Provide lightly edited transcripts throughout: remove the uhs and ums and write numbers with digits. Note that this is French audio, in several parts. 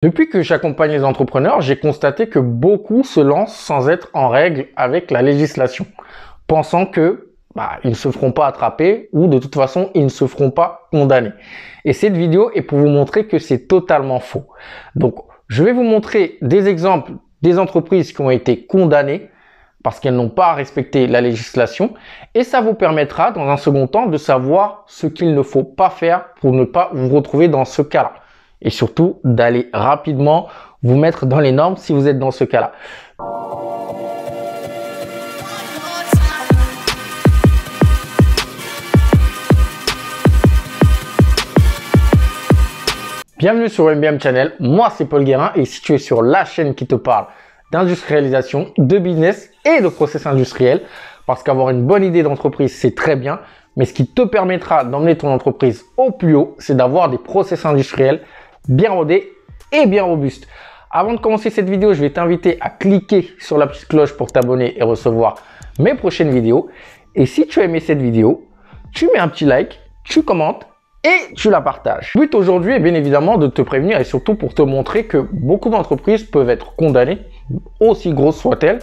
Depuis que j'accompagne les entrepreneurs, j'ai constaté que beaucoup se lancent sans être en règle avec la législation, pensant que ils ne se feront pas attraper ou de toute façon, ils ne se feront pas condamner. Et cette vidéo est pour vous montrer que c'est totalement faux. Donc, je vais vous montrer des exemples des entreprises qui ont été condamnées parce qu'elles n'ont pas respecté la législation et ça vous permettra dans un second temps de savoir ce qu'il ne faut pas faire pour ne pas vous retrouver dans ce cas-là. Et surtout d'aller rapidement vous mettre dans les normes si vous êtes dans ce cas-là. Bienvenue sur MBM Channel, moi c'est Paul Guérin et si tu es sur la chaîne qui te parle d'industrialisation, de business et de process industriel, parce qu'avoir une bonne idée d'entreprise c'est très bien, mais ce qui te permettra d'emmener ton entreprise au plus haut, c'est d'avoir des process industriels bien rodés et bien robustes. Avant de commencer cette vidéo, je vais t'inviter à cliquer sur la petite cloche pour t'abonner et recevoir mes prochaines vidéos. Et si tu as aimé cette vidéo, tu mets un petit like, tu commentes et tu la partages. Le but aujourd'hui est bien évidemment de te prévenir et surtout pour te montrer que beaucoup d'entreprises peuvent être condamnées, aussi grosses soient-elles,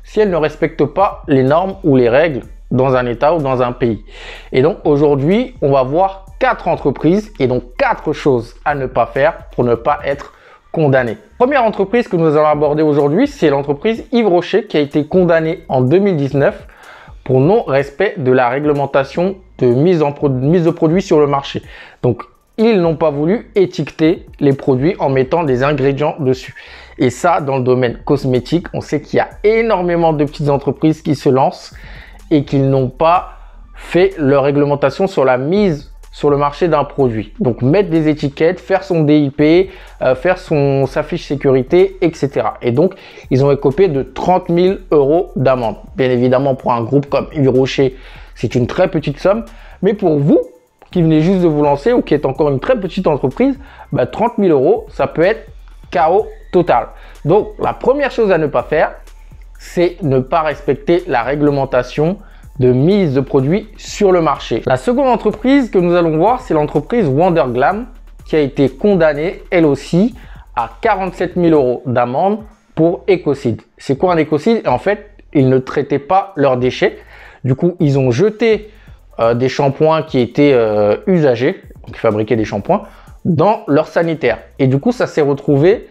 si elles ne respectent pas les normes ou les règles dans un État ou dans un pays. Et donc aujourd'hui, on va voir 4 entreprises et donc 4 choses à ne pas faire pour ne pas être condamné. Première entreprise que nous allons aborder aujourd'hui, c'est l'entreprise Yves Rocher qui a été condamnée en 2019 pour non-respect de la réglementation de mise de produits sur le marché. Donc, ils n'ont pas voulu étiqueter les produits en mettant des ingrédients dessus. Et ça, dans le domaine cosmétique, on sait qu'il y a énormément de petites entreprises qui se lancent et qui n'ont pas fait leur réglementation sur la mise sur le marché d'un produit. Donc mettre des étiquettes, faire son DIP, faire sa fiche sécurité, etc. Et donc ils ont écopé de 30 000 € d'amende. Bien évidemment pour un groupe comme Yves Rocher, c'est une très petite somme. Mais pour vous qui venez juste de vous lancer ou qui êtes encore une très petite entreprise, 30 000 €, ça peut être chaos total. Donc la première chose à ne pas faire, c'est ne pas respecter la réglementation de mise de produits sur le marché. La seconde entreprise que nous allons voir, c'est l'entreprise Wonderglam qui a été condamnée, elle aussi, à 47 000 € d'amende pour écocide. C'est quoi un écocide? En fait, ils ne traitaient pas leurs déchets. Du coup, ils ont jeté des shampoings qui étaient usagés, donc fabriquaient des shampoings, dans leur sanitaire. Et du coup, ça s'est retrouvé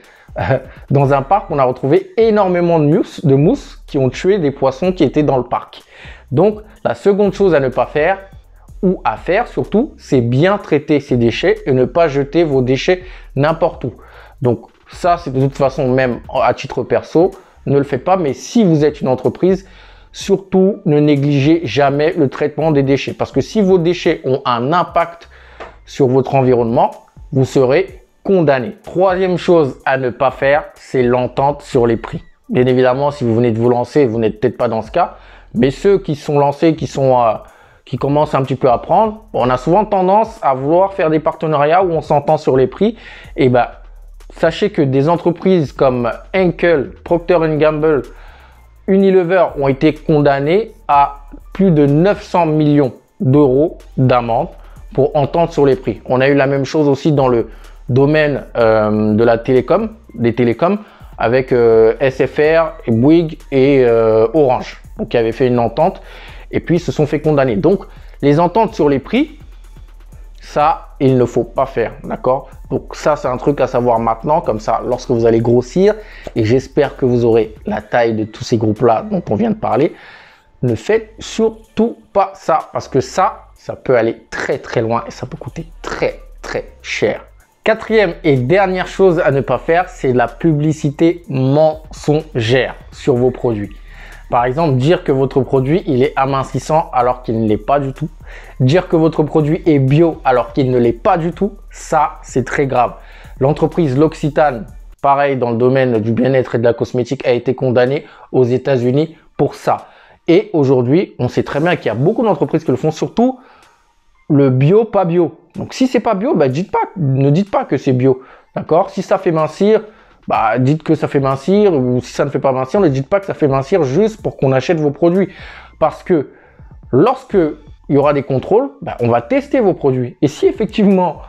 dans un parc. On a retrouvé énormément de mousse qui ont tué des poissons qui étaient dans le parc. Donc, la seconde chose à ne pas faire, ou à faire surtout, c'est bien traiter ces déchets et ne pas jeter vos déchets n'importe où. Donc, ça, c'est de toute façon, même à titre perso, ne le faites pas. Mais si vous êtes une entreprise, surtout, ne négligez jamais le traitement des déchets. Parce que si vos déchets ont un impact sur votre environnement, vous serez condamné. Troisième chose à ne pas faire, c'est l'entente sur les prix. Bien évidemment, si vous venez de vous lancer, vous n'êtes peut-être pas dans ce cas. Mais ceux qui sont lancés, qui commencent un petit peu à prendre, on a souvent tendance à vouloir faire des partenariats où on s'entend sur les prix. Et sachez que des entreprises comme Henkel, Procter & Gamble, Unilever ont été condamnées à plus de 900 millions € d'amende pour entente sur les prix. On a eu la même chose aussi dans le domaine de la télécom, des télécoms, avec SFR, Bouygues et Orange. Donc, qui avaient fait une entente et puis se sont fait condamner. Donc, les ententes sur les prix, ça, il ne faut pas faire, d'accord? Donc, ça, c'est un truc à savoir maintenant, comme ça, lorsque vous allez grossir, et j'espère que vous aurez la taille de tous ces groupes-là dont on vient de parler, ne faites surtout pas ça, parce que ça peut aller très, très loin et ça peut coûter très, très cher. Quatrième et dernière chose à ne pas faire, c'est la publicité mensongère sur vos produits. Par exemple, dire que votre produit il est amincissant alors qu'il ne l'est pas du tout. Dire que votre produit est bio alors qu'il ne l'est pas du tout. Ça, c'est très grave. L'entreprise L'Occitane, pareil dans le domaine du bien-être et de la cosmétique, a été condamnée aux États-Unis pour ça. Et aujourd'hui, on sait très bien qu'il y a beaucoup d'entreprises qui le font, surtout le bio, pas bio. Donc si c'est pas bio, ne dites pas que c'est bio. D'accord? Si ça fait mincir, dites que ça fait mincir, ou si ça ne fait pas mincir, ne dites pas que ça fait mincir juste pour qu'on achète vos produits. Parce que lorsque il y aura des contrôles, on va tester vos produits. Et si effectivement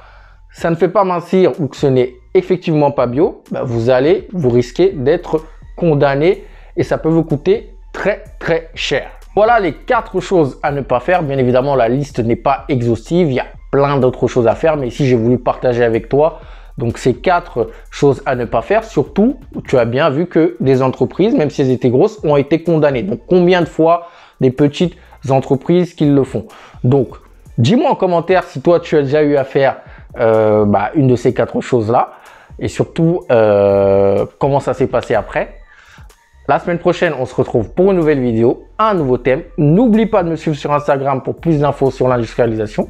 ça ne fait pas mincir ou que ce n'est effectivement pas bio, bah, vous risquez d'être condamné et ça peut vous coûter très très cher. Voilà les 4 choses à ne pas faire. Bien évidemment, la liste n'est pas exhaustive. Il y a plein d'autres choses à faire, mais ici, j'ai voulu partager avec toi. Donc, ces 4 choses à ne pas faire. Surtout, tu as bien vu que des entreprises, même si elles étaient grosses, ont été condamnées. Donc, combien de fois des petites entreprises qui le font? Donc, dis-moi en commentaire si toi, tu as déjà eu à faire une de ces 4 choses-là. Et surtout, comment ça s'est passé après. La semaine prochaine, on se retrouve pour une nouvelle vidéo, un nouveau thème. N'oublie pas de me suivre sur Instagram pour plus d'infos sur l'industrialisation.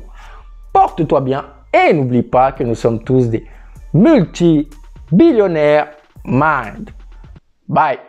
Porte-toi bien et n'oublie pas que nous sommes tous des multi-billionnaires mind. Bye.